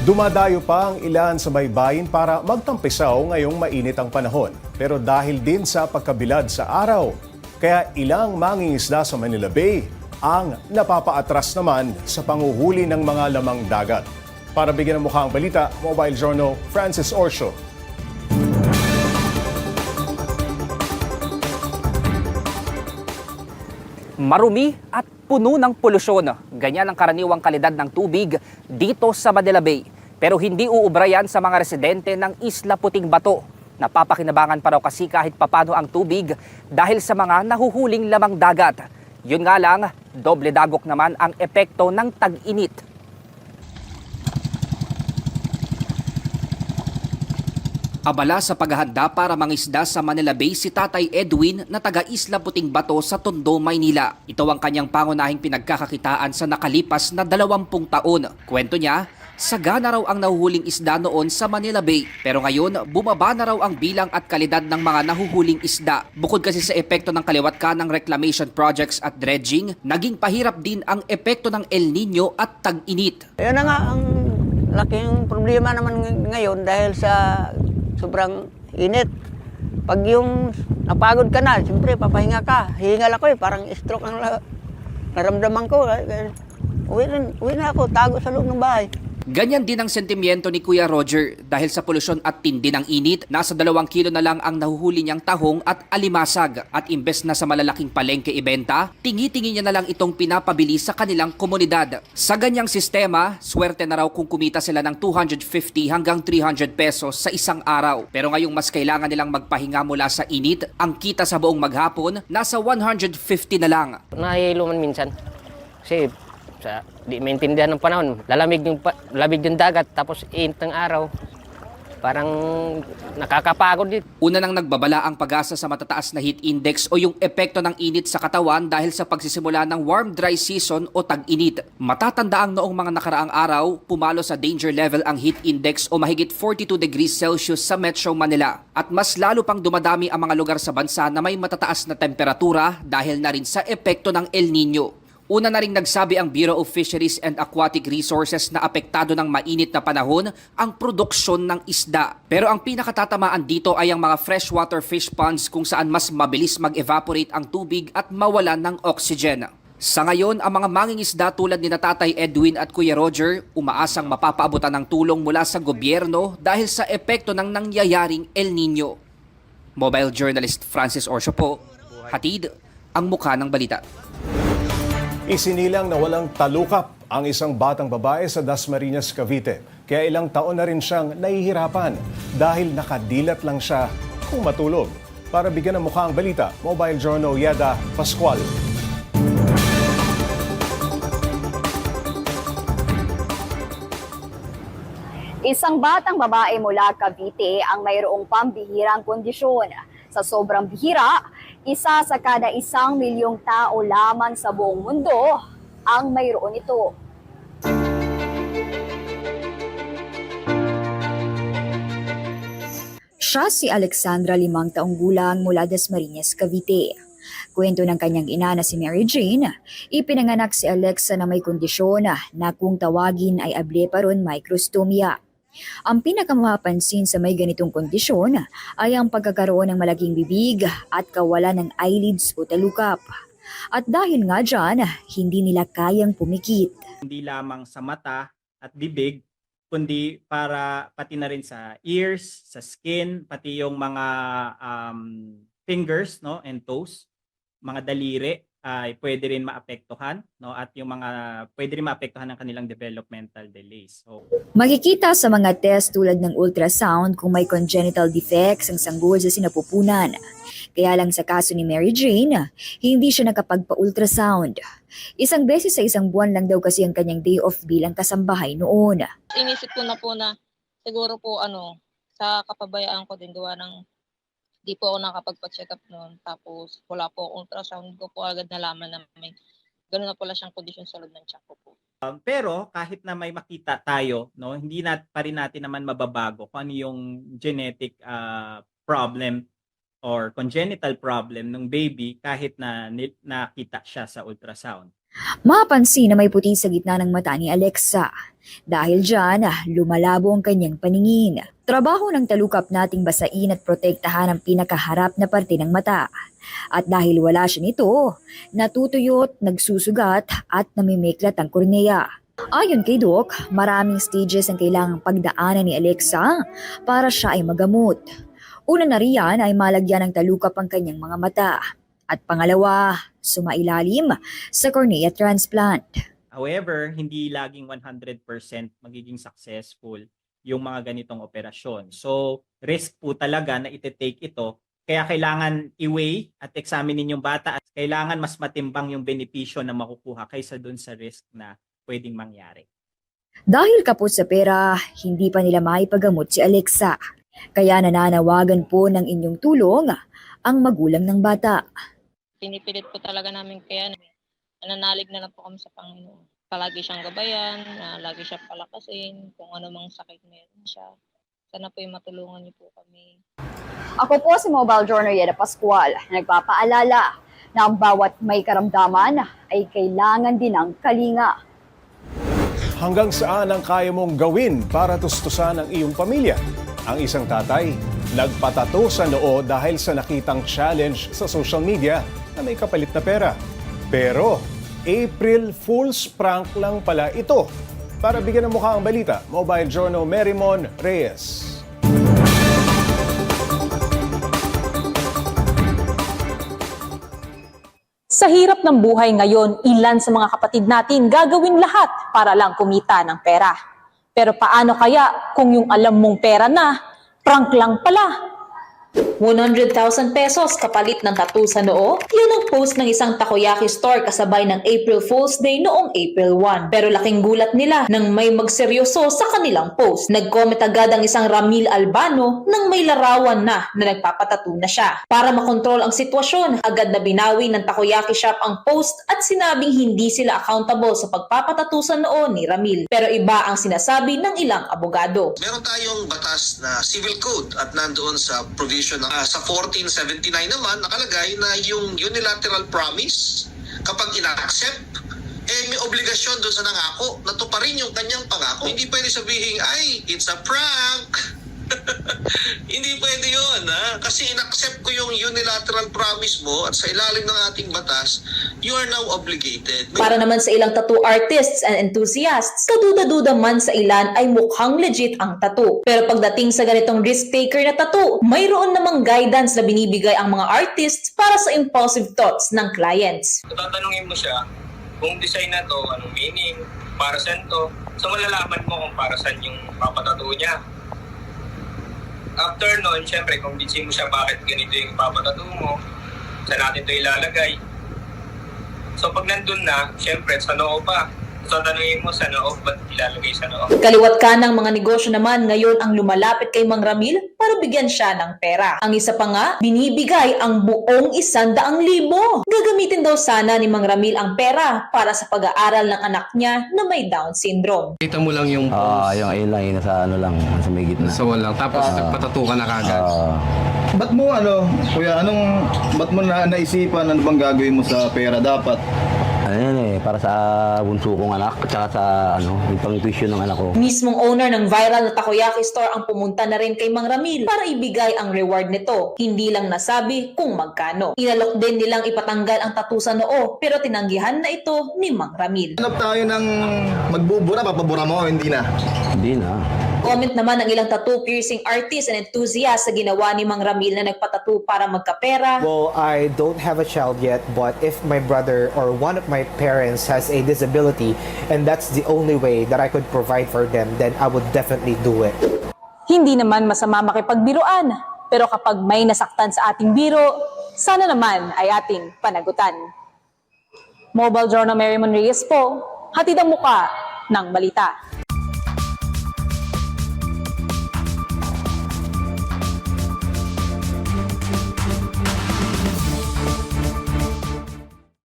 Dumadayo pa ang ilan sa baybayin para magtampisaw ngayong mainit ang panahon. Pero dahil din sa pagkabilad sa araw, kaya ilang mangingisda sa Manila Bay ang napapaatras naman sa panguhuli ng mga lamang dagat. Para bigyan ng mukha ang balita, Mobile Journal Francis Orsio. Marumi at puno ng polusyon. Ganyan ang karaniwang kalidad ng tubig dito sa Manila Bay. Pero hindi uubra yan sa mga residente ng Isla Puting Bato. Napapakinabangan pa raw kasi kahit papano ang tubig dahil sa mga nahuhuling lamang dagat. Yun nga lang, doble dagok naman ang epekto ng tag-init. Abala sa paghahanda para mangisda sa Manila Bay si Tatay Edwin na taga Isla Puting Bato sa Tondo, Maynila. Ito ang kanyang pangunahing pinagkakakitaan sa nakalipas na 20 taon. Kwento niya, sagana raw ang nahuhuling isda noon sa Manila Bay. Pero ngayon, bumaba na raw ang bilang at kalidad ng mga nahuhuling isda. Bukod kasi sa epekto ng kaliwat ng reclamation projects at dredging, naging pahirap din ang epekto ng El Nino at tag-init. Ayun na nga ang laking problema naman ngayon dahil sa sobrang init. Pag yung napagod ka na, siyempre papahinga ka. Hingal ako parang stroke ang naramdaman ko. Uwi na ako, tago sa loob ng bahay. Ganyan din ang sentimiento ni Kuya Roger dahil sa polusyon at tindi ng init, nasa 2 kilo na lang ang nahuhuli niyang tahong at alimasag. At imbes na sa malalaking palengke ibenta, tingi-tingi niya na lang itong pinapabili sa kanilang komunidad. Sa ganyang sistema, swerte na raw kung kumita sila ng 250 hanggang 300 pesos sa isang araw. Pero ngayong mas kailangan nilang magpahinga mula sa init, ang kita sa buong maghapon nasa 150 na lang. Nahihilo man minsan. Kasi di maintindihan ng panahon. Labig yung dagat tapos init ng araw. Parang nakakapagod din. Una nang nagbabala ang pag-asa sa matataas na heat index o yung epekto ng init sa katawan dahil sa pagsisimula ng warm dry season o tag-init. Matatandaang noong mga nakaraang araw, pumalo sa danger level ang heat index o mahigit 42 degrees Celsius sa Metro Manila. At mas lalo pang dumadami ang mga lugar sa bansa na may matataas na temperatura dahil na rin sa epekto ng El Nino. Una na rin nagsabi ang Bureau of Fisheries and Aquatic Resources na apektado ng mainit na panahon ang produksyon ng isda. Pero ang pinakatatamaan dito ay ang mga freshwater fish ponds kung saan mas mabilis mag-evaporate ang tubig at mawalan ng oxygen. Sa ngayon, ang mga mangingisda tulad ni Tatay Edwin at Kuya Roger umaasang mapapaabutan ng tulong mula sa gobyerno dahil sa epekto ng nangyayaring El Nino. Mobile Journalist Francis Orsio po, hatid ang mukha ng balita. Isinilang na walang talukap ang isang batang babae sa Dasmariñas, Cavite. Kaya ilang taon na rin siyang nahihirapan dahil nakadilat lang siya kung matulog. Para bigyan ng mukha ang balita, Mobile Journal Yada Pascual. Isang batang babae mula Cavite ang mayroong pambihirang kondisyon. Sa sobrang bihira, isa sa kada 1 milyong tao lamang sa buong mundo ang mayroon ito. Siya si Alexandra, 5 taong gulang mula Dasmariñas, Cavite. Kwento ng kanyang ina na si Mary Jane, ipinanganak si Alexa na may kondisyon na kung tawagin ay ableparon microstomia. Ang pinakamapapansin sa may ganitong kondisyon ay ang pagkakaroon ng malaking bibig at kawalan ng eyelids o talukap. At dahil nga dyan, hindi nila kayang pumikit. Hindi lamang sa mata at bibig, kundi para pati na rin sa ears, sa skin, pati yung mga fingers, no, and toes, mga daliri ay pwede rin maapektuhan, no, at yung mga pwede rin maapektuhan ng kanilang developmental delays. So, Makikita sa mga test tulad ng ultrasound kung may congenital defects ang sanggol sa sinapupunan. Kaya lang sa kaso ni Mary Jane, hindi siya nakapagpa-ultrasound. 1 beses sa 1 buwan lang daw kasi ang kanyang day off bilang kasambahay noon. Inisip ko na po na siguro po sa kapabayaan ko din gawa ng di po ako nakapagpa-check up noon. Tapos wala po akong ultrasound ko po agad nalaman na may gano'n na pala siyang kondisyon sa loob ng tiyan ko po. pero kahit na may makita tayo, no, hindi pa rin natin naman mababago kung ano yung genetic problem or congenital problem ng baby kahit na nakita siya sa ultrasound. Mapansin na may puti sa gitna ng mata ni Alexa. Dahil dyan, lumalabo ang kanyang paningin. Trabaho ng talukap nating basain at protektahan ang pinakaharap na parte ng mata. At dahil wala siya nito, natutuyot, nagsusugat at namimiklat ang kornea. Ayon kay Doc, maraming stages ang kailangang pagdaanan ni Alexa para siya ay magamot. Una na riyan ay malagyan ng talukap ang kanyang mga mata. At pangalawa, sumailalim sa cornea transplant. However, hindi laging 100% magiging successful yung mga ganitong operasyon. So, risk po talaga na iti-take ito. Kaya kailangan i-weigh at examinin yung bata at kailangan mas matimbang yung benepisyo na makukuha kaysa dun sa risk na pwedeng mangyari. Dahil kapos sa pera, hindi pa nila maipagamot si Alexa. Kaya nananawagan po ng inyong tulong ang magulang ng bata. Pinipilit po talaga namin kaya nananalig na lang po kami sa Panginoon. Palagi siyang gabayan, lagi siya palakasin, kung ano mang sakit meron siya. Sana po yung matulungan niyo po kami. Ako po si Mobile Journal Yeda Pascual, nagpapaalala na ang bawat may karamdaman ay kailangan din ng kalinga. Hanggang saan ang kaya mong gawin para tustusan ang iyong pamilya? Ang isang tatay, nagpatato sa noo dahil sa nakitang challenge sa social media na may kapalit na pera. Pero, April Fool's prank lang pala ito. Para bigyan ng mukha ang balita, Mobile Journal Merrimon Reyes. Sa hirap ng buhay ngayon, ilan sa mga kapatid natin gagawin lahat para lang kumita ng pera. Pero paano kaya kung yung alam mong pera na, prank lang pala? 100,000 pesos kapalit ng tattoo sa noo? Yun ang post ng isang takoyaki store kasabay ng April Fool's Day noong April 1. Pero laking gulat nila nang may magseryoso sa kanilang post. Nag-comment agad ang isang Ramil Albano nang may larawan na nagpapatattoo na siya. Para makontrol ang sitwasyon, agad na binawi ng takoyaki shop ang post at sinabing hindi sila accountable sa pagpapatattoo sa noo ni Ramil. Pero iba ang sinasabi ng ilang abogado. Meron tayong batas na civil code at nandoon sa provision sa 1479 naman nakalagay na yung unilateral promise kapag ina-accept may obligasyon doon sa nangako na tuparin yung kanyang pangako. Hindi pwede sabihin, ay, it's a prank. Hindi pwede yun, ha? Kasi in-accept ko yung unilateral promise mo at sa ilalim ng ating batas, you are now obligated. Para naman sa ilang tattoo artists and enthusiasts, kaduda-duda man sa ilan ay mukhang legit ang tattoo. Pero pagdating sa ganitong risk-taker na tattoo, mayroon namang guidance na binibigay ang mga artists para sa impulsive thoughts ng clients. Tatanungin mo siya kung design na to, anong meaning, para saan to. So malalaman mo kung para saan yung papatattoo niya. After nun, syempre, kung bitsin mo siya bakit ganito yung ipapatattoo mo, saan natin ito ilalagay. So pag nandun na, syempre, sa noo pa. So tanungin mo sa noo, ba't ilalagay sa noo? Kaliwat ka ng mga negosyo naman ngayon ang lumalapit kay Mang Ramil para bigyan siya ng pera. Ang isa pa nga, binibigay ang buong 100,000. Gagamitin daw sana ni Mang Ramil ang pera para sa pag-aaral ng anak niya na may Down syndrome. Kita mo lang yung post. Yung ayun lang, yun nasa ano lang, nasa may gitna. Sa wall lang. Tapos nagpatato ka na kagad. Ba't mo kuya, ba't mo naisipan ano bang gagawin mo sa pera dapat? Ano yan para sa bunso kong anak, at saka sa yung pang-tuition ng anak ko. Mismong owner ng viral na takoyaki store ang pumunta na rin kay Mang Ramil para ibigay ang reward nito. Hindi lang nasabi kung magkano. Inalok din nilang ipatanggal ang tattoo sa noo, pero tinanggihan na ito ni Mang Ramil. Hanap tayo ng magbubura, papabura mo, hindi na? Hindi na. Comment naman ng ilang tattoo piercing artist and enthusiast sa ginawa ni Mang Ramil na nagpatattoo para magkapera. Well, I don't have a child yet, but if my brother or one of my parents has a disability and that's the only way that I could provide for them, then I would definitely do it. Hindi naman masama makipagbiruan, pero kapag may nasaktan sa ating biro, sana naman ay ating panagutan. Mobile Journal Merrimon Reyes po, hatid ang muka ng balita.